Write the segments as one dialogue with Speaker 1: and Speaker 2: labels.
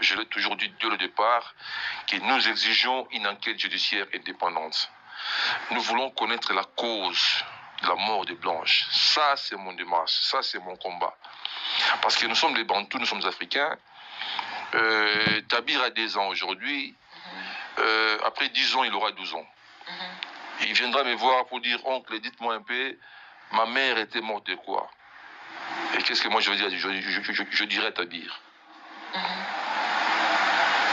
Speaker 1: je l'ai toujours dit dès le départ, que nous exigeons une enquête judiciaire indépendante. Nous voulons connaître la cause de la mort de Blanche. Ça, c'est mon démarche, ça, c'est mon combat. Parce que nous sommes les Bantous, nous sommes africains. Tabir a 10 ans aujourd'hui. Après 10 ans, il aura 12 ans. Il viendra me voir pour dire, oncle, dites-moi un peu, ma mère était morte de quoi? Et qu'est-ce que moi je veux dire? Je dirais à Tabir.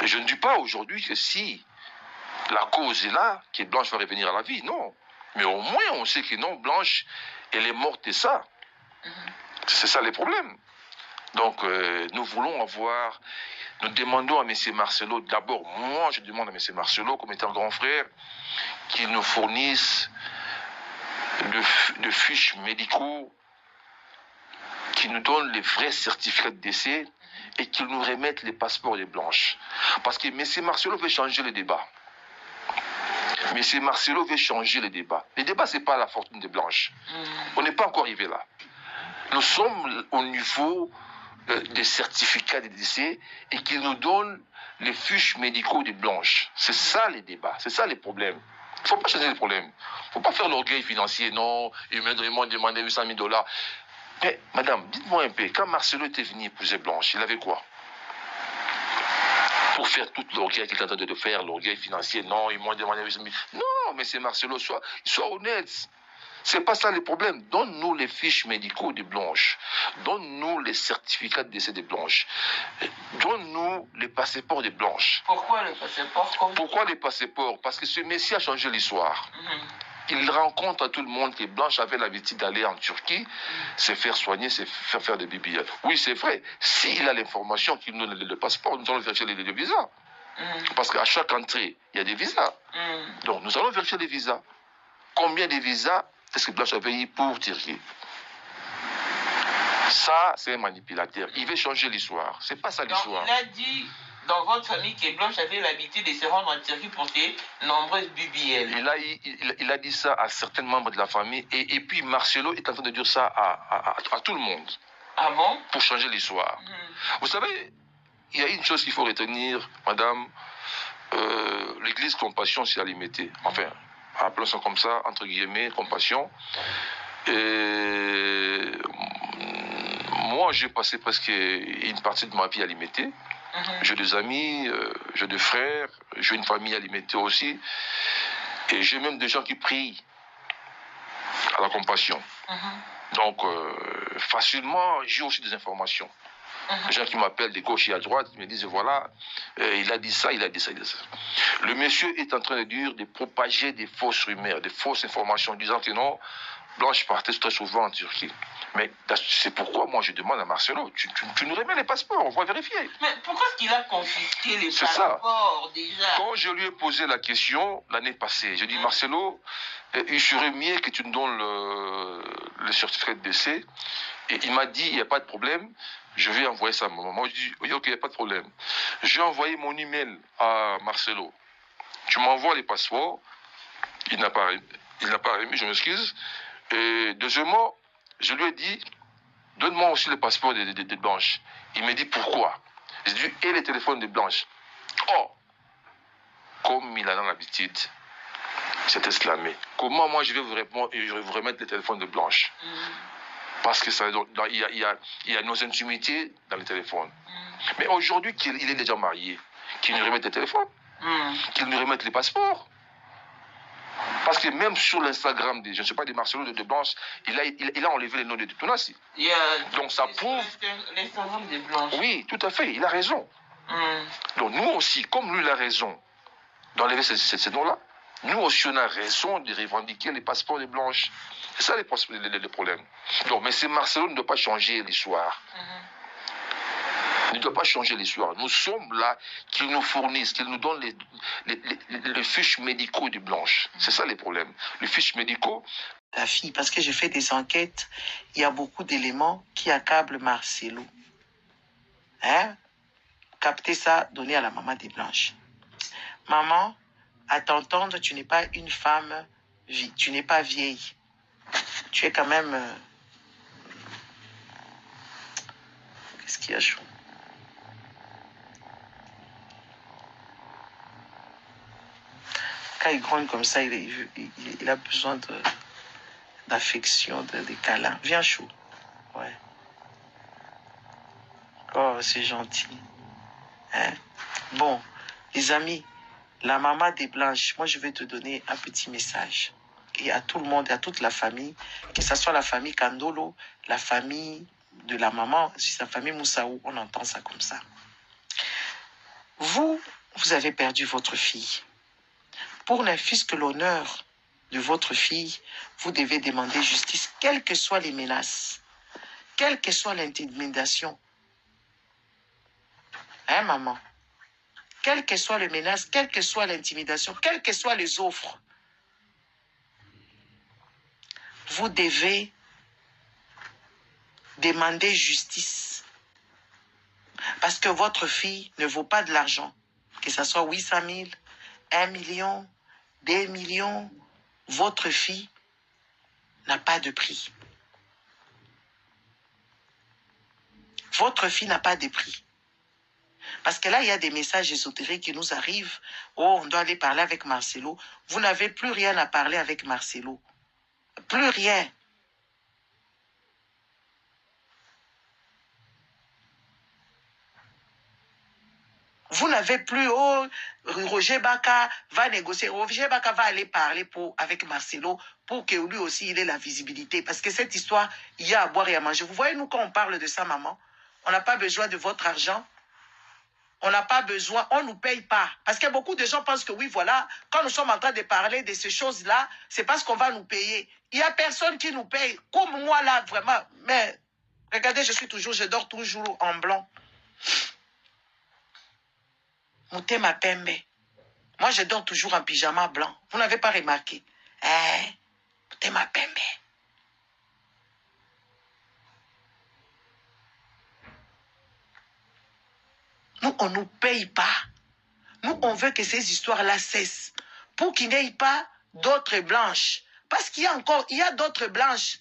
Speaker 1: Et je ne dis pas aujourd'hui que si la cause est là, que Blanche va revenir à la vie, non. Mais au moins, on sait que non, Blanche, elle est morte et ça. C'est ça les problèmes. Donc, nous voulons avoir... Nous demandons à M. Marcelo, d'abord, moi, je demande à M. Marcelo, comme étant grand frère, qu'il nous fournisse de fiches médicaux, qu'il nous donne les vrais certificats de décès et qu'il nous remette les passeports de Blanche. Parce que M. Marcelo veut changer le débat. M. Marcelo veut changer le débat. Le débat, ce n'est pas la fortune de Blanche. On n'est pas encore arrivé là. Nous sommes au niveau des certificats de décès et qu'il nous donne les fiches médicaux de Blanche. C'est ça les débats, c'est ça les problèmes. Il ne faut pas changer les problèmes. Il ne faut pas faire l'orgueil financier. Non, ils m'ont demandé 800 000 $. Mais madame, dites-moi un peu, quand Marcelo était venu épouser Blanche, il avait quoi? Pour faire tout l'orgueil qu'il est en train de faire, l'orgueil financier, non, ils m'ont demandé 800 000 $. Non, mais c'est Marcelo, sois honnête. C'est pas ça le problème. Donne-nous les fiches médicaux de Blanche. Donne-nous les certificats de décès de Blanche. Donne-nous les passeports de Blanche.
Speaker 2: Pourquoi les passeports?
Speaker 1: Pourquoi les passeports? Parce que ce messie a changé l'histoire. Il rencontre à tout le monde que Blanche avait l'habitude d'aller en Turquie, se faire soigner, se faire des BBL. Oui, c'est vrai. S'il a l'information qu'il nous donne le passeport, nous allons vérifier les visas. Parce qu'à chaque entrée, il y a des visas. Donc, nous allons vérifier les visas. Combien de visas est-ce que Blanche avait eu pour Turquie? Ça, c'est un manipulateur. Il veut changer l'histoire. C'est pas ça l'histoire.
Speaker 2: Il a dit dans votre famille que Blanche avait l'habitude de se rendre en Turquie pour ses nombreuses BBL.
Speaker 1: Il a dit ça à certains membres de la famille. Et puis Marcelo est en train de dire ça à tout le monde.
Speaker 2: Ah bon?
Speaker 1: Pour changer l'histoire. Vous savez, il y a une chose qu'il faut retenir, madame. L'église Compassion s'est alimentée. Enfin, appelons ça comme ça, entre guillemets, Compassion. Et moi, j'ai passé presque une partie de ma vie alimentée. J'ai des amis, j'ai des frères, j'ai une famille alimentée aussi. Et j'ai même des gens qui prient à la Compassion. Donc, facilement, j'ai aussi des informations. Les gens qui m'appellent de gauche et à droite, ils me disent, voilà, il a dit ça, il a dit ça, il a dit ça. Le monsieur est en train de dire, de propager des fausses rumeurs, des fausses informations, disant que non, Blanche partait très souvent en Turquie. Mais c'est pourquoi moi je demande à Marcelo, tu nous remets les passeports, on va vérifier.
Speaker 2: Mais pourquoi est-ce qu'il a confisqué les passeports déjà?
Speaker 1: Quand je lui ai posé la question l'année passée, je dis Marcelo, il serait mieux que tu nous donnes le certificat de décès. Et il m'a dit, il n'y a pas de problème, je vais envoyer ça à ma maman. Je dis, oui, ok, il n'y a pas de problème. J'ai envoyé mon email à Marcelo. Tu m'envoies les passeports. Il n'a pas remis, je m'excuse. Et deuxièmement, je lui ai dit, donne-moi aussi le passeport de Blanche. Il me dit, pourquoi? J'ai dit, et les téléphones de Blanche. Oh, comme il a dans l'habitude, s'est exclamé. Comment moi je vais vous répondre et je vais vous remettre les téléphones de Blanche? Parce que il y a nos intimités dans les téléphones. Mais aujourd'hui qu'il est déjà marié, qu'il nous remette les téléphones, qu'il nous remette les passeports. Parce que même sur l'Instagram, je ne sais pas, des Marcelo de Blanche, il a enlevé les noms de Tunasi. Donc ça prouve...
Speaker 2: L'Instagram de Blanche.
Speaker 1: Oui, tout à fait, il a raison. Donc nous aussi, comme lui il a raison d'enlever ces noms-là, nous aussi on a raison de revendiquer les passeports de Blanche. C'est ça les problèmes. Donc, mais Marcelo ne doit pas changer l'histoire. Il ne doit pas changer l'histoire. Nous sommes là, qu'ils nous fournissent, qu'ils nous donnent les fiches médicaux de Blanche. C'est ça les problèmes. Les fiches médicaux.
Speaker 3: La fille, parce que j'ai fait des enquêtes, il y a beaucoup d'éléments qui accablent Marcelo. Hein? Capter ça, donner à la maman des Blanches. Maman, à t'entendre, tu n'es pas une femme, tu n'es pas vieille. Tu es quand même... Qu'est-ce qu'il y a chaud? Quand il grogne comme ça, il a besoin d'affection, de câlins. Viens chaud. Ouais. Oh, c'est gentil. Hein? Bon, les amis, la maman des Blanches, moi je vais te donner un petit message. Et à tout le monde, et à toute la famille, que ce soit la famille Kandolo, la famille de la maman, si c'est la famille Moussaou, on entend ça comme ça. Vous avez perdu votre fille. Pour ne fût-ce que l'honneur de votre fille, vous devez demander justice, quelles que soient les menaces, quelle que soit l'intimidation. Hein, maman? Quelle que soit les menaces, quelle que soit l'intimidation, quelles que soient les offres, vous devez demander justice. Parce que votre fille ne vaut pas de l'argent. Que ce soit 800 000, 1 million, 2 millions, votre fille n'a pas de prix. Votre fille n'a pas de prix. Parce que là, il y a des messages ésotériques qui nous arrivent. Oh, on doit aller parler avec Marcelo. Vous n'avez plus rien à parler avec Marcelo. Plus rien. Vous n'avez plus, oh, Roger Baka va négocier. Roger Baka va aller parler avec Marcelo pour que lui aussi il ait la visibilité. Parce que cette histoire, il y a à boire et à manger. Vous voyez, nous, quand on parle de ça, maman, on n'a pas besoin de votre argent. On n'a pas besoin, on ne nous paye pas. Parce que beaucoup de gens pensent que oui, voilà, quand nous sommes en train de parler de ces choses-là, c'est parce qu'on va nous payer. Il n'y a personne qui nous paye. Comme moi, là, vraiment. Mais, regardez, je dors toujours en blanc. Moutema Pembe. Moi, je dors toujours en pyjama blanc. Vous n'avez pas remarqué? Moutema Pembe. Nous, on ne nous paye pas. Nous, on veut que ces histoires-là cessent. Pour qu'il n'y ait pas d'autres blanches. Parce qu'il y a d'autres blanches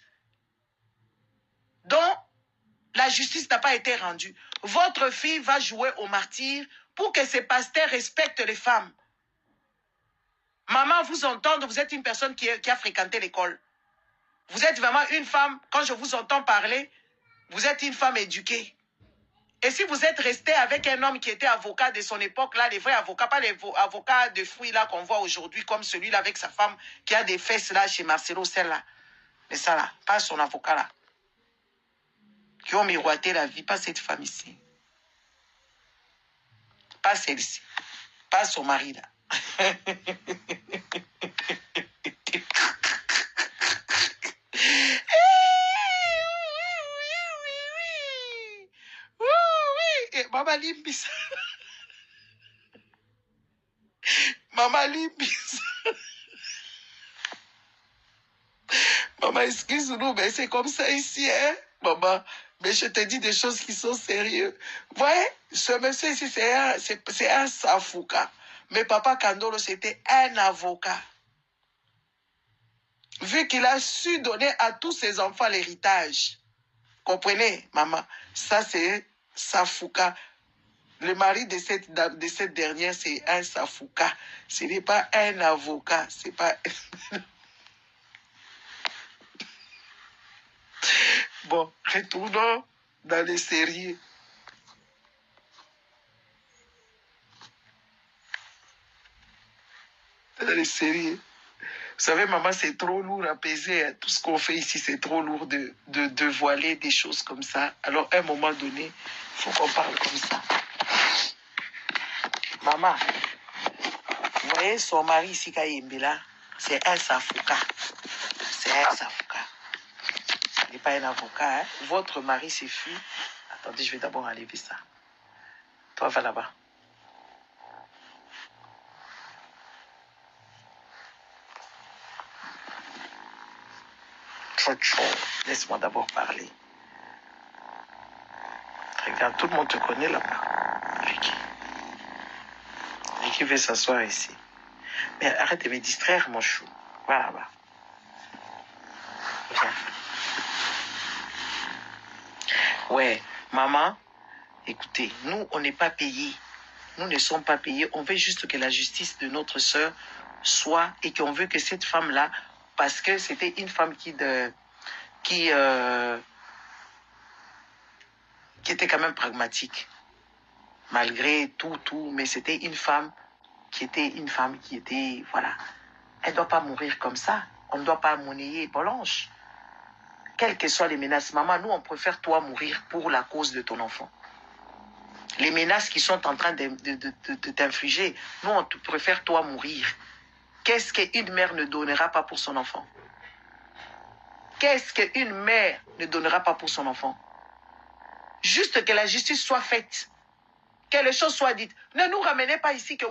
Speaker 3: dont la justice n'a pas été rendue. Votre fille va jouer au martyr pour que ces pasteurs respectent les femmes. Maman, vous entendre, vous êtes une personne qui a fréquenté l'école. Vous êtes vraiment une femme, quand je vous entends parler, vous êtes une femme éduquée. Et si vous êtes resté avec un homme qui était avocat de son époque, là, les vrais avocats, pas les avocats de fruits là qu'on voit aujourd'hui, comme celui-là avec sa femme qui a des fesses là chez Marcelo, celle-là. Mais ça là, pas son avocat là. Qui ont miroité la vie, pas cette femme ici. Pas celle-ci. Pas son mari là. Maman Limbis. Maman Limbis. Maman, excuse-nous, mais c'est comme ça ici, hein, maman. Mais je te dis des choses qui sont sérieuses. Vous voyez, ce monsieur ici, c'est un Safouka. Mais papa Kandolo, c'était un avocat. Vu qu'il a su donner à tous ses enfants l'héritage. Comprenez, maman? Ça, c'est Safouka. Le mari de cette dernière, c'est un Safouka. Ce n'est pas un avocat. C'est pas... Bon, retournons dans les séries. Dans les séries. Vous savez, maman, c'est trop lourd à peser. Hein. Tout ce qu'on fait ici, c'est trop lourd de voiler des choses comme ça. Alors, à un moment donné, il faut qu'on parle comme ça. Maman, vous voyez son mari ici, Kayembela, c'est un Safouka. C'est un Safouka. Il n'est pas un avocat. Hein? Votre mari s'est fui. Attendez, je vais d'abord enlever ça. Toi, va là-bas. Laisse-moi d'abord parler. Regarde, tout le monde te connaît là-bas. Vicky. Vicky veut s'asseoir ici. Mais arrête de me distraire, mon chou. Va là-bas. Viens. Ouais, maman, écoutez, nous, on n'est pas payés. Nous ne sommes pas payés. On veut juste que la justice de notre sœur soit et qui ont vu que cette femme-là, parce que c'était une femme qui était quand même pragmatique, malgré tout, mais c'était une femme qui était, voilà. Elle ne doit pas mourir comme ça. On ne doit pas monnayer Blanche. Quelles que soient les menaces, maman, nous, on préfère toi mourir pour la cause de ton enfant. Les menaces qui sont en train de t'infliger, nous, on préfère toi mourir. Qu'est-ce qu'une mère ne donnera pas pour son enfant? Qu'est-ce qu'une mère ne donnera pas pour son enfant? Juste que la justice soit faite. Que les choses soient dites. Ne nous ramenez pas ici que...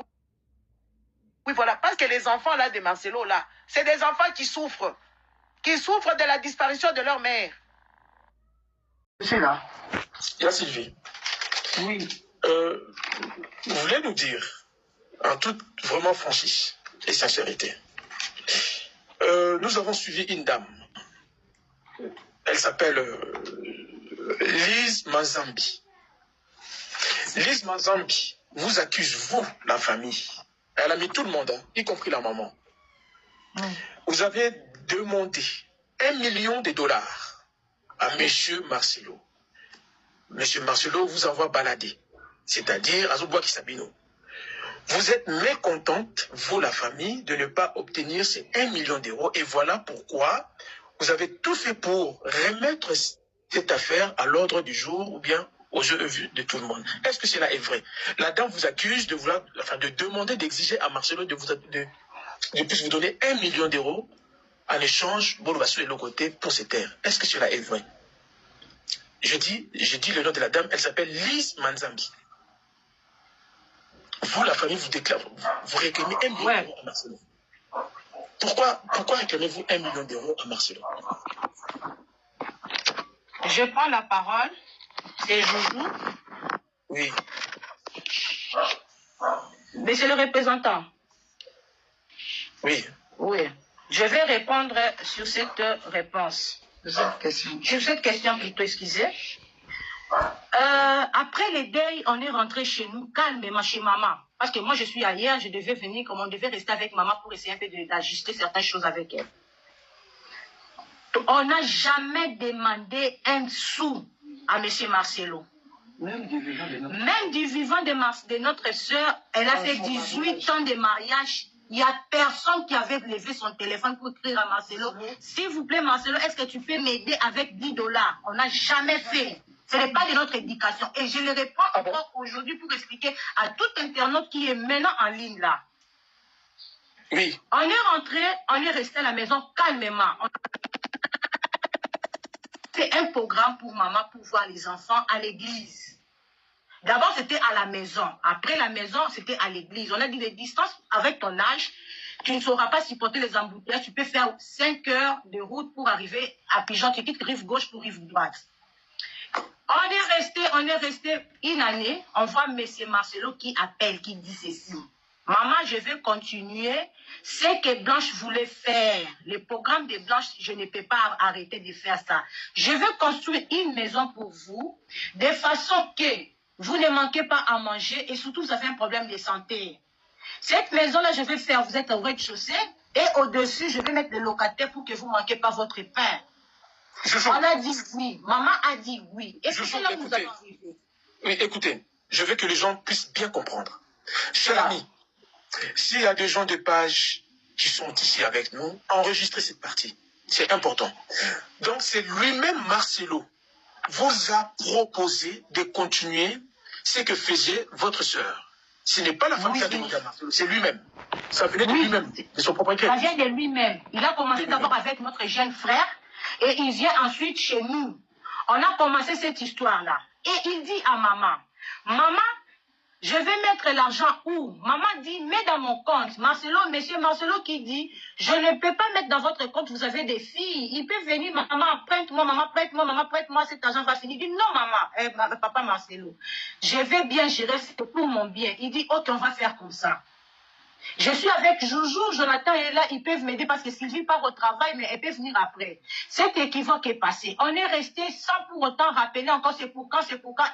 Speaker 3: Oui, voilà. Parce que les enfants là de Marcelo, là, c'est des enfants qui souffrent. Qui souffrent de la disparition de leur mère.
Speaker 4: C'est là.
Speaker 5: Il y a Sylvie.
Speaker 4: Oui.
Speaker 5: Vous voulez nous dire, en toute vraiment franchise et sincérité, nous avons suivi une dame. Elle s'appelle Lise Mazambi. Lise Mazambi vous accuse, vous, la famille. Elle a mis tout le monde, hein, y compris la maman. Vous avez demandé 1 million de dollars à M. Marcelo. M. Marcelo vous envoie balader, c'est-à-dire à Zouboaki Sabino. Vous êtes mécontente, vous, la famille, de ne pas obtenir ces 1 million d'euros. Et voilà pourquoi vous avez tout fait pour remettre cette affaire à l'ordre du jour ou bien aux yeux de tout le monde. Est-ce que cela est vrai? La dame vous accuse de vouloir, enfin, de demander, d'exiger à Marcelo de puisse vous donner 1 million d'euros en échange Bolvassou et Lokoté pour ces terres. Est-ce que cela est vrai? Je dis le nom de la dame, elle s'appelle Lise Manzambi. Vous, la famille, vous réclamez 1 million d'euros à Marcelo. Pourquoi réclamez-vous 1 million d'euros à Marcelo?
Speaker 4: Je prends la parole. C'est Joujou.
Speaker 5: Oui.
Speaker 4: Monsieur le représentant.
Speaker 5: Oui.
Speaker 4: Oui. Je vais répondre sur cette réponse. Sur cette question plutôt, excusez. Après les deuils, on est rentré chez nous calmement chez maman. Parce que moi, je suis ailleurs, je devais venir, comme on devait rester avec maman pour essayer un peu d'ajuster certaines choses avec elle. On n'a jamais demandé un sou à M. Marcelo. Même du vivant de notre soeur, elle a fait 18 ans de mariage. Il n'y a personne qui avait levé son téléphone pour écrire à Marcelo. S'il vous plaît, Marcelo, est-ce que tu peux m'aider avec 10 $? On n'a jamais fait. Ce n'est pas de notre éducation. Et je le réponds encore aujourd'hui pour expliquer à tout internaute qui est maintenant en ligne là.
Speaker 5: Oui.
Speaker 4: On est rentré, on est resté à la maison calmement. C'est un programme pour maman pour voir les enfants à l'église. D'abord, c'était à la maison. Après la maison, c'était à l'église. On a dit les distances avec ton âge, tu ne sauras pas supporter les embouteillages. Tu peux faire 5 heures de route pour arriver à Pigeon. Tu quittes rive gauche pour rive droite. On est resté une année. On voit M. Marcelo qui appelle, qui dit ceci. Maman, je vais continuer ce que Blanche voulait faire. Le programme de Blanche, je ne peux pas arrêter de faire ça. Je veux construire une maison pour vous, de façon que vous ne manquez pas à manger et surtout vous avez un problème de santé. Cette maison-là, je vais faire, vous êtes au rez-de-chaussée et au-dessus, je vais mettre des locataires pour que vous ne manquez pas votre pain. On a dit oui. Maman a dit oui. Et c'est là que nous allons arriver.
Speaker 5: Oui, écoutez, je veux que les gens puissent bien comprendre. Chers amis, s'il y a des gens de page qui sont ici avec nous, enregistrez cette partie. C'est important. Donc, c'est lui-même, Marcelo, vous a proposé de continuer ce que faisait votre sœur. Ce n'est pas la femme qui a demandé à Marcelo, c'est lui-même. Ça venait de lui-même, de son propre cœur.
Speaker 4: Ça vient de lui-même. Il a commencé d'abord avec notre jeune frère et il vient ensuite chez nous. On a commencé cette histoire-là. Et il dit à maman, maman, je vais mettre l'argent où? Maman dit, mets dans mon compte. Monsieur Marcelo qui dit, je ne peux pas mettre dans votre compte, vous avez des filles. Il peut venir, maman, prête-moi, cet argent va finir. Il dit, non, maman, papa Marcelo, je vais bien gérer, c'est pour mon bien. Il dit, ok, on va faire comme ça. Je suis avec Joujou, Jonathan est là, ils peuvent m'aider parce que Sylvie part au travail, mais elle peut venir après. Cet équivoque est passé. On est resté sans pour autant rappeler encore c'est pour quand.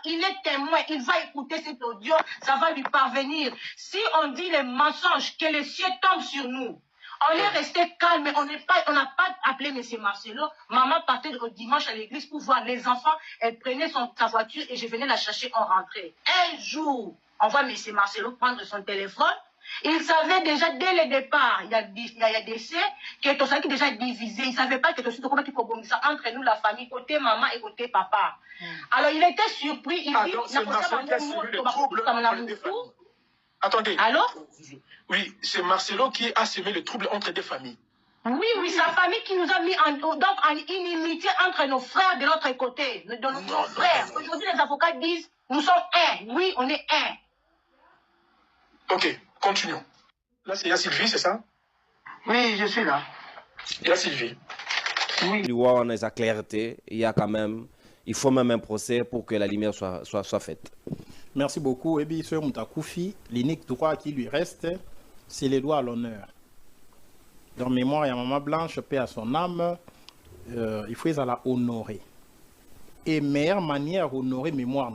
Speaker 4: Il est témoin, il va écouter cet audio, ça va lui parvenir. Si on dit les mensonges, que les cieux tombent sur nous. On est resté calme, mais on n'a pas appelé M. Marcelo. Maman partait le dimanche à l'église pour voir les enfants. Elle prenait sa voiture et je venais la chercher, on rentrait. Un jour, on voit M. Marcelo prendre son téléphone. Il savait déjà dès le départ, il y a des décès, que tout ça qui est déjà divisé. Il ne savait pas que tout ça, comment il faut bomber ça entre nous, la famille, côté maman et côté papa. Alors il était surpris. Il dit,
Speaker 5: donc c'est Marcelo qui a suivi le trouble entre les deux familles. Attendez.
Speaker 4: Allô?
Speaker 5: Oui, c'est Marcelo qui a semé le trouble entre deux familles.
Speaker 4: Oui, sa famille qui nous a mis en inimitié entre nos frères de l'autre côté, de nos frères. Aujourd'hui, les avocats disent, nous sommes un. Oui, on est un.
Speaker 5: Ok, continuons. Là, il y a Sylvie, c'est ça?
Speaker 3: Oui, je suis là.
Speaker 5: Il y a Sylvie.
Speaker 6: Oui. On a sa clarté, il faut même un procès pour que la lumière soit faite.
Speaker 7: Merci beaucoup. Et bien, M. Moutakoufi, l'unique droit qui lui reste, c'est les droits à l'honneur. Dans mémoire, il y a Maman Blanche, paix à son âme, il faut la honorer. Et meilleure manière d'honorer mémoire,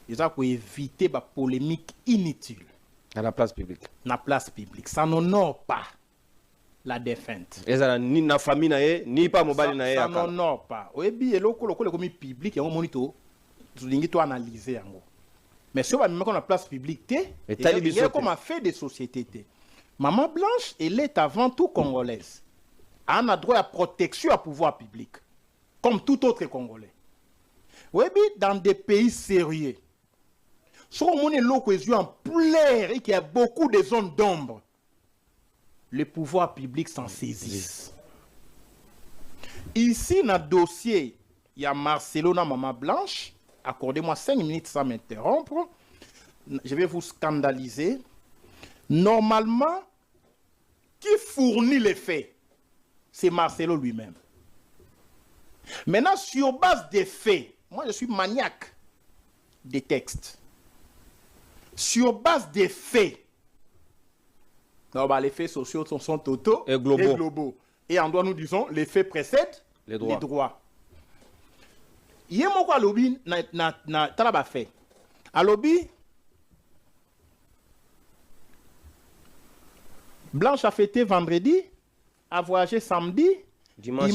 Speaker 7: c'est pour éviter la polémique inutile.
Speaker 6: À la place publique.
Speaker 7: La place publique. Ça n'honore pas la défunte.
Speaker 6: Et ça ni na famille, ni pas mobile.
Speaker 7: Ça n'honore pas. Et bien, le public, il y a un moniteur, tu dois analyser. Mais si on va mettre la place publique, il y a comme a fait des sociétés. Maman Blanche, elle est avant tout congolaise. Elle a droit à protection à pouvoir public, comme tout autre Congolais. Oui, dans des pays sérieux, si on est là en plaire et qu'il y a beaucoup de zones d'ombre, le pouvoir public s'en saisit. Ici, dans le dossier, il y a Marcelo na Maman Blanche. Accordez-moi 5 minutes sans m'interrompre. Je vais vous scandaliser. Normalement, qui fournit les faits? C'est Marcelo lui-même. Maintenant, sur base des faits, moi je suis maniaque des textes. Sur base des faits, les faits sociaux sont totaux
Speaker 6: et globaux.
Speaker 7: Et en droit, nous disons, les faits précèdent les droits. Il y a un lobby na talaba fait. À lobby, Blanche a fêté vendredi, a voyagé samedi, dimanche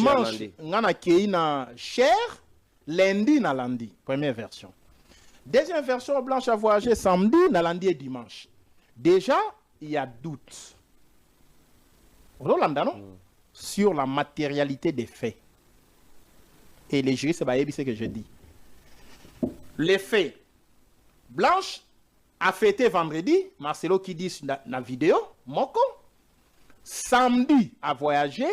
Speaker 7: on a accueilli na cher, lundi na lundi. Première version. Deuxième version, Blanche a voyagé samedi, na lundi et dimanche. Déjà, il y a doute. Rolanda, non? Sur la matérialité des faits. Et les juristes, c'est ce que je dis. Les faits. Blanche a fêté vendredi, Marcelo qui dit dans la vidéo, Moko. Samedi a voyagé,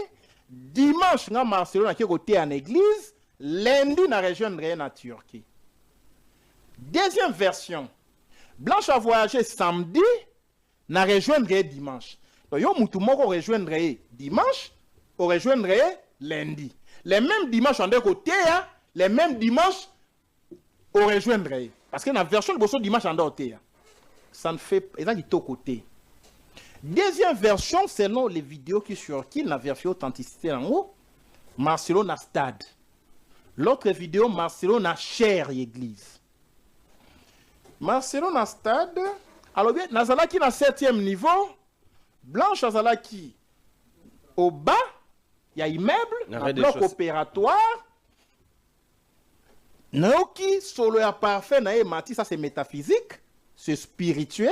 Speaker 7: dimanche, Marcelo a été en église, lundi, a rejoint en Turquie. Deuxième version. Blanche a voyagé samedi, a rejoint dimanche. Donc, yo moutou moko rejoindre dimanche, ou rejoindre lundi. Les mêmes dimanches en deux côtés, les mêmes dimanches au rejoindre. Parce que dans la version de dimanche en deux côtés, ça ne fait pas du tout côté. Deuxième version, selon les vidéos qui sur qui n'a vérifié authenticité en haut, Marcelo na stade. L'autre vidéo, Marcelo na chair église. Marcelo na stade, alors bien, Nazalaki na 7e niveau, Blanche Nazalaki au bas, il y a immeuble, un bloc opératoire. Naoki, solo ya parfait, mati, ça c'est métaphysique, c'est spirituel,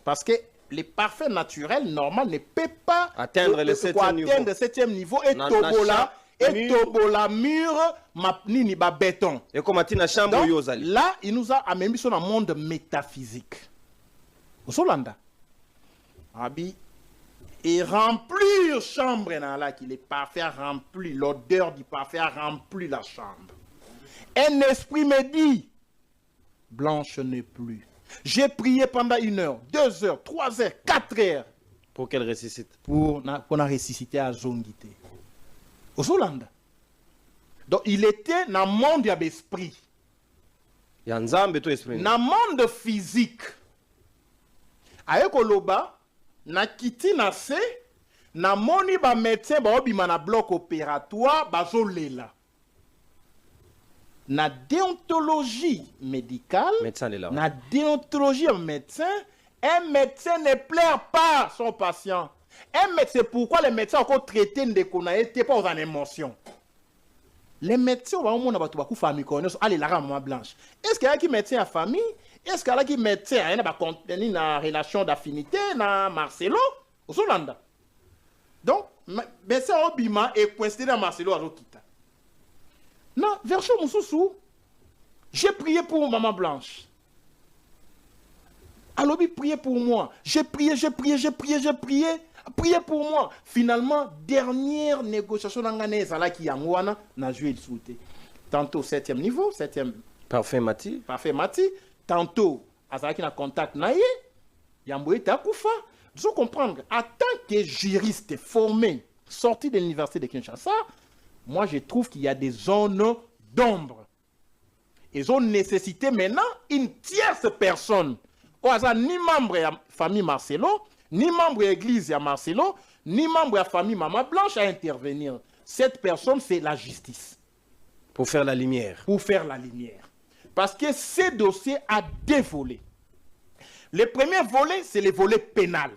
Speaker 7: parce que les parfaits naturels, normal, ne peuvent pas
Speaker 6: atteindre le
Speaker 7: 7e niveau. Et Tobola, mur, mapni, ba béton.
Speaker 6: Et comme na chambre
Speaker 7: donc, là, il nous a amené sur un monde métaphysique. Au Solanda. Abi. Et remplir chambre là qu'il est parfait rempli, l'odeur du parfait a rempli la chambre. Un esprit me dit, Blanche n'est plus. J'ai prié pendant 1 heure, 2 heures, 3 heures, 4 heures.
Speaker 6: Pour qu'elle ressuscite.
Speaker 7: Pour qu'on a ressuscité à Zongité. Au Solanda. Donc il était dans le monde d'esprit.
Speaker 6: Il y a un esprit.
Speaker 7: Dans le monde physique. Avec Oloba, na kiti na se na moni ba médecin ba obima na bloc opératoire bazolela na déontologie médicale na déontologie médecin un médecin ne pleure pas son patient. Un médecin, pourquoi les médecins ont traité de connaître pas aux émotions? Les médecins ont un peu de famille allez la maman blanche. Est-ce qu'il y a qui médecin à famille? Est-ce qu'il y a qui médecin à une relation d'affinité na Marcelo au Solanda? Donc, médecin Obima est coincé dans Marcelo à Rokita. Non, version Moussoussou, j'ai prié pour maman blanche. Alors, priez pour moi. J'ai prié. Priez pour moi. Finalement, dernière négociation dans la qui yangwana n'a joué le souté. Tantôt 7e niveau, 7e.
Speaker 6: Parfait Mati.
Speaker 7: Tantôt, Azaki na contact naïe. Yamboé Takoufa. Vous devez comprendre, en tant que juriste formé, sorti de l'université de Kinshasa, moi je trouve qu'il y a des zones d'ombre. Ils ont nécessité maintenant une tierce personne. Au hasard, ni membre de la famille Marcelo, ni membre de l'église de Marcelo, ni membre de la famille Maman Blanche à intervenir. Cette personne, c'est la justice.
Speaker 6: Pour faire la lumière.
Speaker 7: Parce que ce dossier a deux volets. Le premier volet, c'est le volet pénal.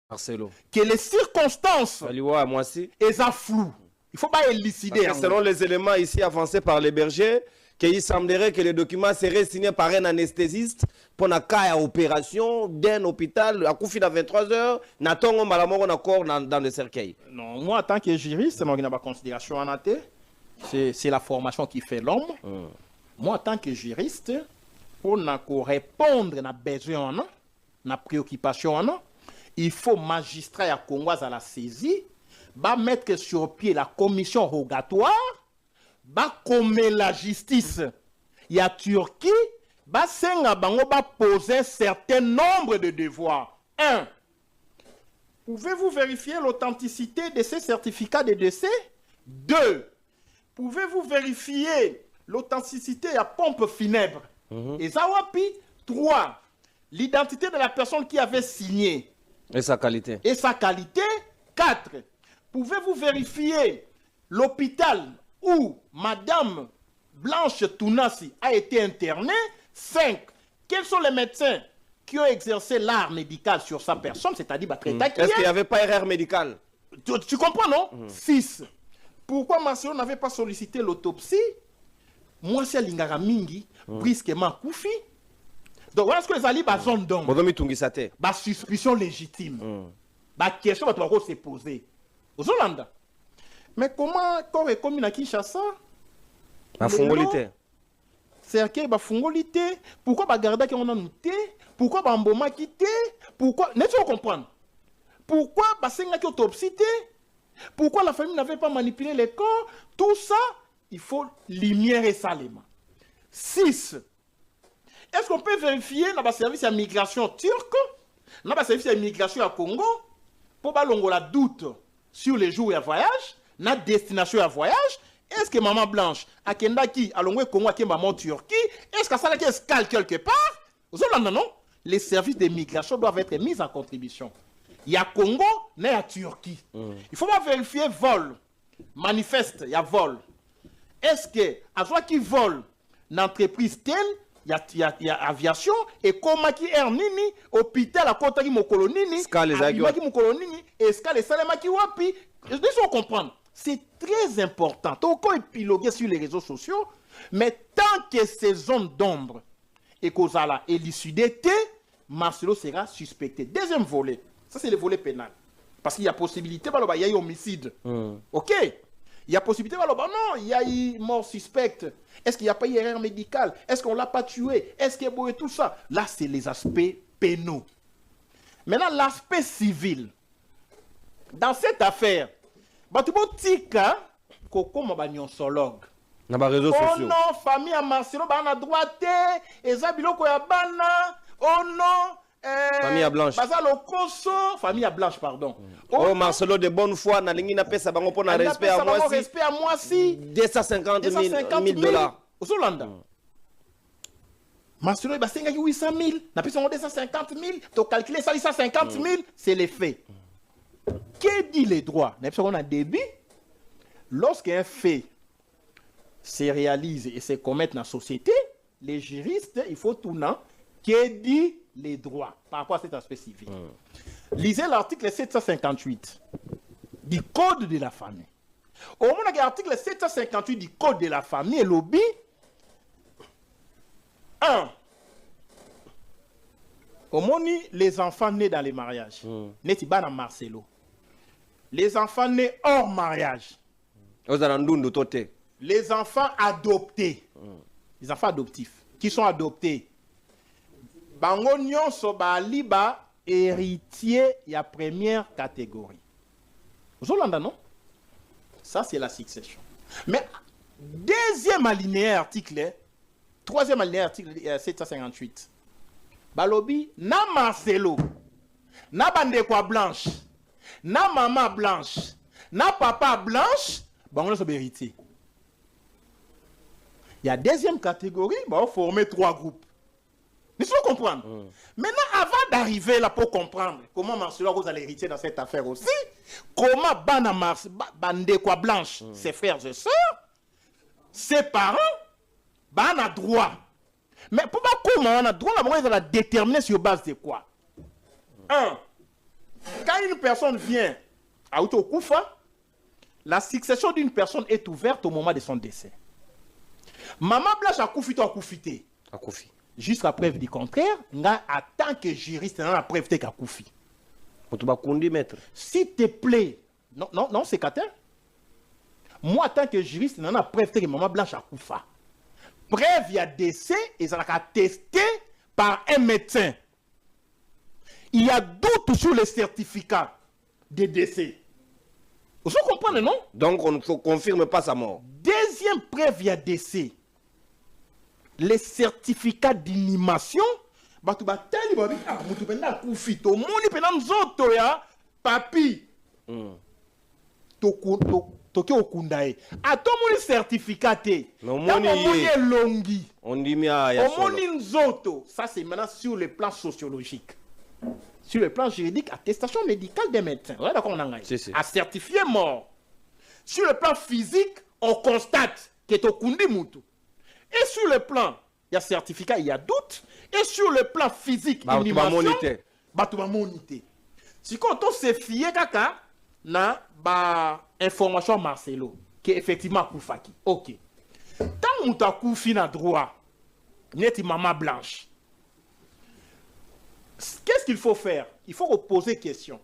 Speaker 6: Marcelo.
Speaker 7: Que les circonstances sont floues. Il ne faut pas élucider.
Speaker 6: Selon les éléments ici avancés par les bergers, qu'il semblerait que les documents seraient signés par un anesthésiste pour une opération d'un hôpital à Koufi à 23h, n'attendons pas la mort encore dans le cercueil.
Speaker 7: Non, moi en tant que juriste, je n'ai pas considération en athée. C'est la formation qui fait l'homme. Moi en tant que juriste, pour répondre à nos besoins, à nos préoccupations, il faut magistrat à Congo à la saisie, mettre sur pied la commission rogatoire. Comme la justice, il y a Turquie, poser un certain nombre de devoirs. 1. Pouvez-vous vérifier l'authenticité de ces certificats de décès? 2. Pouvez-vous vérifier l'authenticité de la pompe funèbre? Et Zawapi. 3. L'identité de la personne qui avait signé.
Speaker 6: Et sa qualité.
Speaker 7: 4. Pouvez-vous vérifier l'hôpital où Madame Blanche Tounassi a été internée? 5. Quels sont les médecins qui ont exercé l'art médical sur sa personne, c'est-à-dire
Speaker 6: est-ce qu'il n'y avait pas erreur médicale?
Speaker 7: Tu comprends, non? 6. Pourquoi Marcelo n'avait pas sollicité l'autopsie? Moi, c'est Lingara Mingi, brusquement Koufi. Donc voilà ce que les alliés ont zone d'ombre. Suspicion légitime. Question que tu vas se poser. Aux Hollandais. Mais comment corps est commis à Kinshasa?
Speaker 6: La fongolité.
Speaker 7: C'est que la fongolité. Pourquoi ba garda qui on a noté? Pourquoi ba mboma quitté? Pourquoi? N'est-ce pas comprendre? Pourquoi ba senga qui autopsie? Pourquoi la famille n'avait pas manipulé les corps? Tout ça, il faut lumière et salement. 6. Est-ce qu'on peut vérifier dans le service de migration turque, dans le service de migration à Congo, pour pas la doute sur les jours de voyage? Notre destination à voyage, est-ce que maman blanche a Kendaki à l'ongwe Congo à maman Turquie, est-ce que ça a escale quelque part? Non, les services de migration doivent être mis en contribution. Il y a Congo, il y a Turquie. Il faut pas vérifier vol, manifeste, il y a vol. Est-ce que à toi qui vole l'entreprise telle, il y a aviation et comment qui est nini hôpital à côté de mon colonini, escale et salama qui wapi, laissons comprendre. C'est très important. On peut épiloguer sur les réseaux sociaux, mais tant que ces zones d'ombre et qu'on a élucidé, Marcelo sera suspecté. Deuxième volet, ça c'est le volet pénal. Parce qu'il y a possibilité, il y a eu homicide. Ok? Il y a possibilité, non, il y a eu mort suspecte. Est-ce qu'il n'y a pas eu erreur médicale? Est-ce qu'on ne l'a pas tué? Est-ce qu'il y a beau et tout ça? Là, c'est les aspects pénaux. Maintenant, l'aspect civil. Dans cette affaire, tu peux dire que banyonsologue.
Speaker 6: Dans les réseaux sociaux.
Speaker 7: Oh non, famille à Marcelo, à droite, et Zabiloko ya bana. Oh non,
Speaker 6: famille à Blanche.
Speaker 7: Famille à Blanche, pardon.
Speaker 6: Oh, Marcelo de bonne foi, na lingi na pesa bango pour na respect à moi si. 250 000 $.
Speaker 7: Aux Hollandais. Marcelo, il va 800 000, n'a plus 250 000, tu calcules ça, 150 000, c'est les faits. Qui dit les droits? N'a plus on a début. Lorsqu'un fait se réalise et se commet dans la société, les juristes, il faut tout non, qui dit les droits par rapport à cet aspect civil. Lisez l'article 758 du Code de la famille. Au moment où l'article 758 du Code de la famille est lobby, 1. Au moment où les enfants nés dans les mariages, nés dans Marcelo, les enfants nés hors mariage, les enfants adoptés, les enfants adoptifs, qui sont adoptés, bango nyonso ba liba héritier ya première catégorie. Vous avez non? Ça c'est la succession. Mais deuxième alinéa article, troisième alinéa article 758. Balobi na Marcelo, na bandekwa blanche, na maman blanche, na papa blanche, bango nyonso ba héritier. Il y a deuxième catégorie, on va former 3 groupes. Vous comprendre? Maintenant, avant d'arriver là pour comprendre comment Marcelo vous allez hériter dans cette affaire aussi, comment Bande quoi blanche, ses frères et sœurs, ses parents, on a droit. Mais pour pas comment on a droit, on va déterminer sur base de quoi? 1. Quand une personne vient à Outokoufa, la succession d'une personne est ouverte au moment de son décès. Maman blanche a koufité, a koufité.
Speaker 6: A koufi.
Speaker 7: Jusqu'à preuve du contraire, en tant que juriste, on a preuve que koufi. S'il te plaît, non, c'est Katin. Moi, en tant que juriste, on a preuve que maman blanche a koufa. Preuve, il y a décès, et ça a testé par un médecin. Il y a doute sur le certificat de décès. Vous comprenez, non?
Speaker 6: Donc, on ne confirme pas sa mort.
Speaker 7: Deuxième preuve, il y a décès. Les certificats d'inhumation, papi, toke okundae. Atomoni certificat te. Longi.
Speaker 6: On dit mia ya solo.
Speaker 7: Omoni nzoto. Ça c'est maintenant sur le plan sociologique. Sur le plan juridique, attestation médicale des médecins. Ouais, d'accord, on a à certifier mort. Sur le plan physique, on constate que tokundi mutu. Et sur le plan, il y a certificat, il y a doute. Et sur le plan physique, inhumation, batuba monité. Si quand on se fie kaka na ba information Marcelo qui effectivement koufaki. OK. Tant muta koufi na droit, neti maman blanche. Qu'est-ce qu'il faut faire? Il faut reposer question.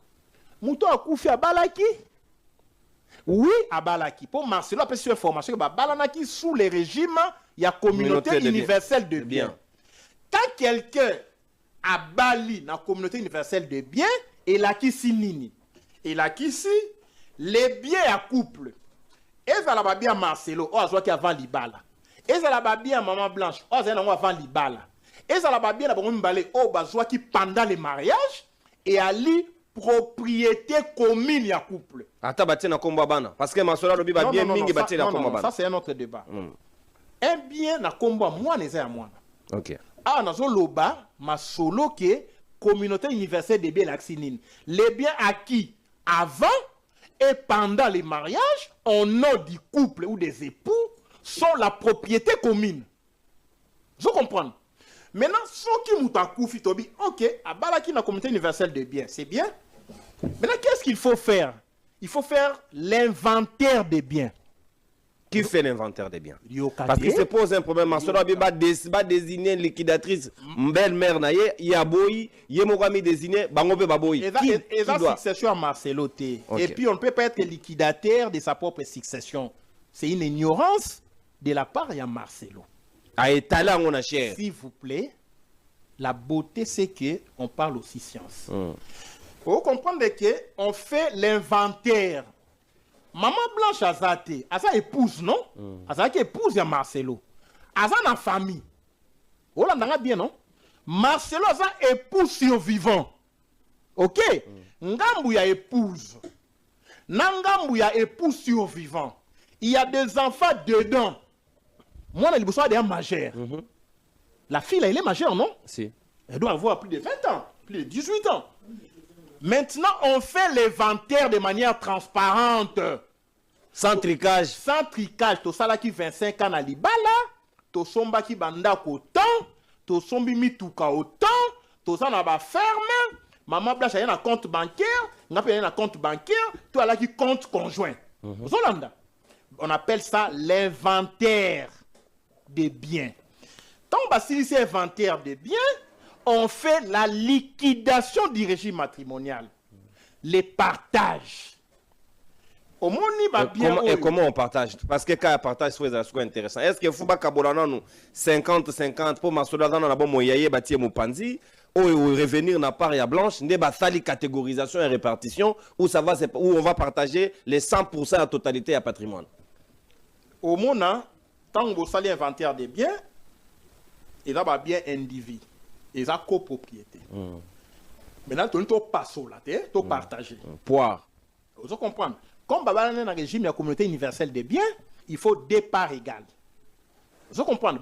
Speaker 7: Muta koufi a balaki? Oui, à Balaki. Pour Marcelo, après cette information, Balanaki sous le régime, il y a communauté universelle de biens. Quand quelqu'un a Bali dans la communauté universelle de biens, il a qui si nini. Il a qui si les biens à couple. Et ça la bien Marcelo, oh, soit qui avant Libala. Et ça la bien maman blanche, oh, ça avant Libala. Et ça la bien la bonne balé, oh, soit qui pendant le mariage et Ali propriété commune ya couple.
Speaker 6: Ata bati na kombo bana parce que Marcelo lobi ba bien mingi bati na kombo bana.
Speaker 7: Ça c'est un autre débat. Un bien na kombo moi neza ya moi.
Speaker 6: OK.
Speaker 7: Ah nazo loba Marcelo que communauté universelle des biens laxinine. Les biens acquis avant et pendant les mariages au nom du couple ou des époux sont la propriété commune. Vous comprenez? Maintenant, ceux qui m'ont koufi tobi, OK, à balaki na communauté universelle des biens, c'est bien. Maintenant, qu'est-ce qu'il faut faire? Il faut faire l'inventaire des biens.
Speaker 6: Qui fait l'inventaire des biens? Parce que se pose un problème. Marcelo va désigner liquidatrice, belle-mère, Yaboyi, Yemogami désigné, Bangobe Baboyi.
Speaker 7: Et la succession à Marcelo T. Et puis, on ne peut pas être liquidataire de sa propre succession. C'est une ignorance de la part de Marcelo. S'il vous plaît, la beauté, c'est qu'on parle aussi science. Vous comprenez qu'on fait l'inventaire. Maman blanche a sa épouse, non? A sa épouse à Marcelo. A sa famille. Vous l'entendez bien, non? Marcelo a sa épouse survivant. OK? Ngambu ya épouse. Nangambu ya épouse survivant. Il y a des enfants dedans. Moi, je suis un majeur. La fille, là, elle est majeure, non?
Speaker 6: Si.
Speaker 7: Elle doit avoir plus de 20 ans, plus de 18 ans. Maintenant, on fait l'inventaire de manière transparente.
Speaker 6: Sans tricage.
Speaker 7: Sans tricage, to sala qui 25 ans à Libala, to somba qui banda autant, to sombi mituka autant, to ça n'a pas ferme, maman Blanche a un compte bancaire, n'a pas un compte bancaire, to ala qui compte conjoint. Zolanda. On appelle ça l'inventaire des biens. Tant que si c'est inventaire des biens, on fait la liquidation du régime matrimonial. Les partages.
Speaker 6: Et comment on partage? Parce que quand on partage, c'est intéressant. Est-ce qu'il faut que nous 50-50 pour m'assurer dans la bonne moyenne, bâtir mon panzi, ou revenir dans part et blanche, n'est pas ça, catégorisation et répartition, où on va partager les 100% à la totalité à patrimoine?
Speaker 7: Au moment, tant que vous allez inventaire des biens, il y a bien individu, il y a copropriété. Maintenant, tu ne passes là, tu partager.
Speaker 6: Poire.
Speaker 7: Vous comprenez? Comme dans le régime de la communauté universelle des biens, il faut des parts égales. Vous comprenez?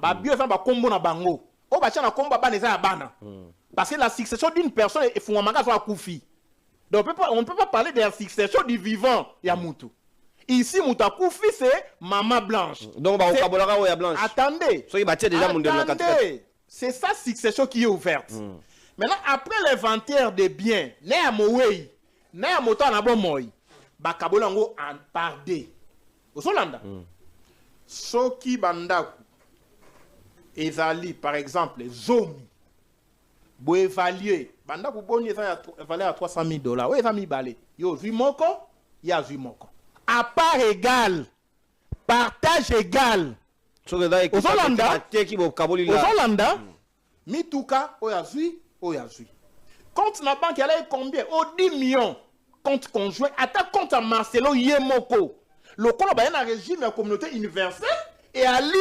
Speaker 7: Parce que la succession d'une personne est fondamentale sur la koufi. Donc on ne peut pas parler de la succession du vivant Yamutu. Ici, Mouta Koufi, c'est Maman Blanche.
Speaker 6: Donc, on va Blanche.
Speaker 7: Attendez. Attendez. C'est sa succession qui est ouverte. Maintenant, après l'inventaire des biens, né à Moué, né à Mouta Nabomoy, Bakabolango en pardé. Au Solanda. Soki Bandaku, Ezali, par exemple, Zomi, vous évaluez, Bandaku Boni évalué à $300,000. Oui, Ezami Balé. Yo, Zumoko, ya Zumoko. À part égale, partage égal. Aux Hollanda, Mituka, Oyazui, Oyazui. Compte la banque, elle est combien? Au 10 millions. Compte conjoint, attaque compte à Marcelo Yemoko. Le compte a un régime de la communauté universelle et Ali,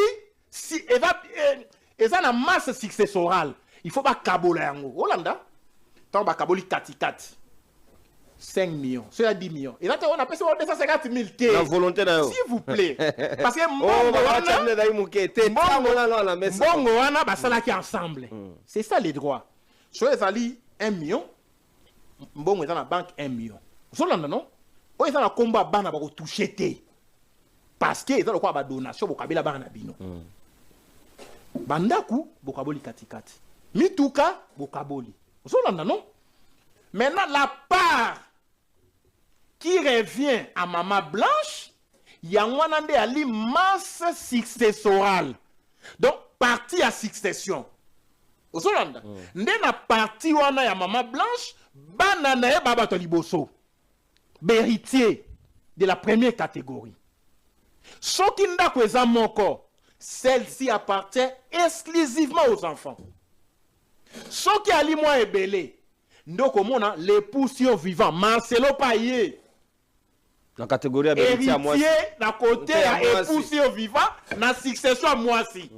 Speaker 7: si et ça la masse successorale. Il faut pas Kabola en Hollanda. Tant ba Kaboli Kati. 5 millions, c'est à 10 millions. Et là, on appelle ça 250 000 T.
Speaker 6: La volonté d'ailleurs.
Speaker 7: S'il vous plaît. Parce que ensemble. C'est ça les droits. Sur les alliés, 1 million. Bon, ils ont la banque 1 million. Vous savez, non? Ils ont un combat bana pour toucher T. Parce qu'ils ont le quoi de donation pour Kabila bana bino. Bandaku, Bokaboli Katikati. Mituka, Bokaboli. Vous savez, non? Maintenant, la part qui revient à Maman Blanche, il y a une masse successorale. Donc, partie à succession. Vous savez, la partie où il y a Maman Blanche, banana et baba toliboso. Héritier de la première catégorie. Ce qui n'a pas encore, celle-ci appartient exclusivement aux enfants. Ce qui a li moins belé. Donc, au monde, les poussières vivants, Marcelo Payé.
Speaker 6: La catégorie
Speaker 7: héritier, d'un côté, et poussières vivants, dans la succession à moi aussi.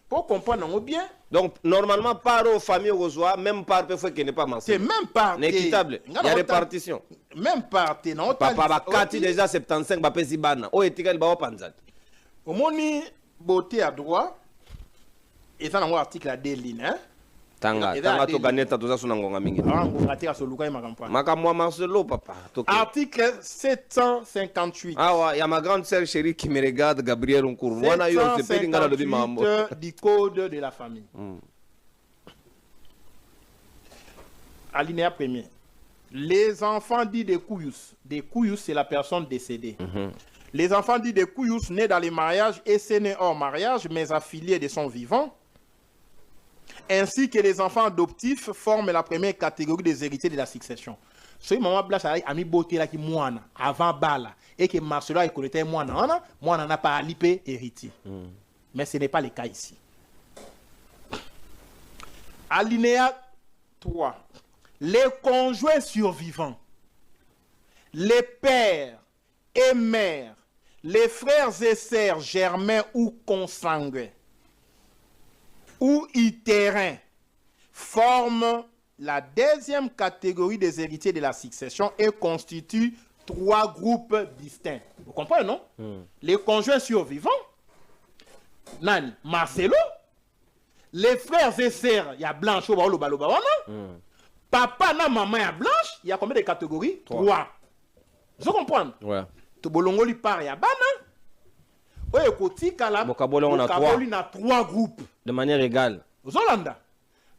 Speaker 7: Pour comprendre bien.
Speaker 6: Donc, normalement, par aux familles aux même par peut qui n'est pas Marcelo.
Speaker 7: C'est même par.
Speaker 6: C'est équitable. Il y a répartition.
Speaker 7: Même par.
Speaker 6: Papa, Kati déjà 75, Bapé Zibana. Oh, et Tigal Bao Panzat.
Speaker 7: Au monde, beauté à droit. Et ça, dans l'article à deux lignes, hein.
Speaker 6: Tanga to ganeta to zasu nangonga mingi. Makamwa Marcelo papa.
Speaker 7: Article 758.
Speaker 6: Ah ouais, il y a ma grande sœur chérie qui me regarde, Gabriel Nkourou. Wana yo se pedi ngala do bimambo.
Speaker 7: Du code de la famille. Alinéa premier. Les enfants dits des Kouyous, c'est la personne décédée. Les enfants dits des Kouyous nés dans les mariages et nés hors mariage mais affiliés de son vivant, ainsi que les enfants adoptifs forment la première catégorie des héritiers de la succession. Ce maman Blanche a mis beauté là qui moine avant Bala et que Marcelo a connaît moine n'a pas alipé héritier. Mais ce n'est pas le cas ici. Alinéa 3. Les conjoints survivants, les pères et mères, les frères et sœurs germains ou consanguins ou itérins forment la deuxième catégorie des héritiers de la succession et constituent 3 groupes distincts. Vous comprenez, non? Les conjoints survivants, Marcelo, les frères et sœurs, il y a Blanche, papa na maman, il y a Blanche, il y a combien de catégories? 3. Vous comprenez?
Speaker 6: Ouais.
Speaker 7: Tu bolongo li par ya bana. Oye koti kala.
Speaker 6: Bokabolo on a
Speaker 7: 3 groupes.
Speaker 6: De manière égale.
Speaker 7: Zolanda.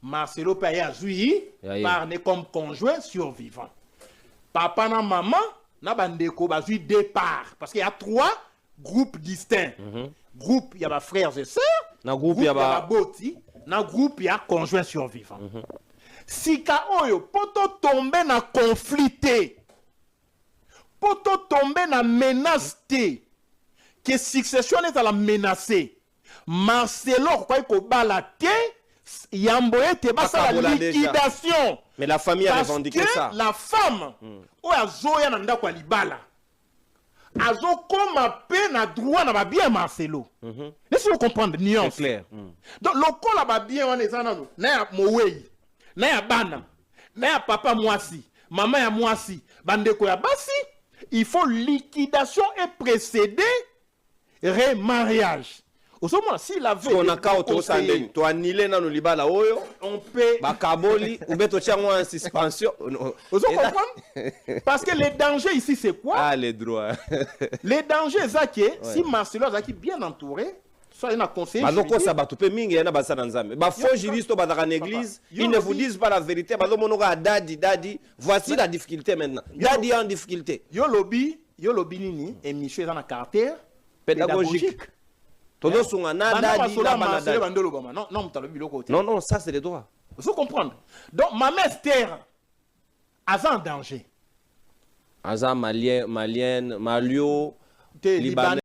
Speaker 7: Marcelo paye à Zui par né comme conjoint survivant. Papa na maman na bandeko bazui départ parce qu'il y a 3 groupes distincts. Groupe il y a ba frères et sœurs.
Speaker 6: Na groupe il y a ba
Speaker 7: boti. Na groupe il y a conjoint survivant. Sika oyo poto tomber na conflit. Poto tomber na menace que succession est à la menacer. Marcelo quoi ko balate yamboye te basa la liquidation.
Speaker 6: Mais la famille a revendiqué ça.
Speaker 7: La femme o azoya na ndako libala. Azo koma pe na droit na ba bien Marcelo. Laissez-vous comprendre nuance.
Speaker 6: C'est clair.
Speaker 7: Donc loko la ba bien wana ezana no. Na ya mowei. Na ya bana. Na ya papa mwasi. Maman ya mwasi. Bandeko ya basi. Il faut liquidation et précéder remariage. Au moment si la veille
Speaker 6: on a kaoto sandeni to annulé na no libala oyo
Speaker 7: on peut
Speaker 6: bakaboli ou beto tiango en suspension.
Speaker 7: Vous comprenez? Parce que le danger ici c'est quoi?
Speaker 6: Ah les droits.
Speaker 7: Les dangers ça que si Marcelo Zaki bien entouré, soit il a conseillé.
Speaker 6: Bazoko ça ba topé mingi na basa na nzambe. Ba faux juriste to bazaka en église, ils ne vous disent pas la vérité. Bazo monoka dadi, voici la difficulté maintenant. Dadi en difficulté.
Speaker 7: Yo lobby nini émission dans la caractère
Speaker 6: pédagogique.
Speaker 7: Non,
Speaker 6: ça c'est les droits.
Speaker 7: Vous comprenez? Donc, ma mère terre a en danger.
Speaker 6: Aza malien, malienne, malio, libanais.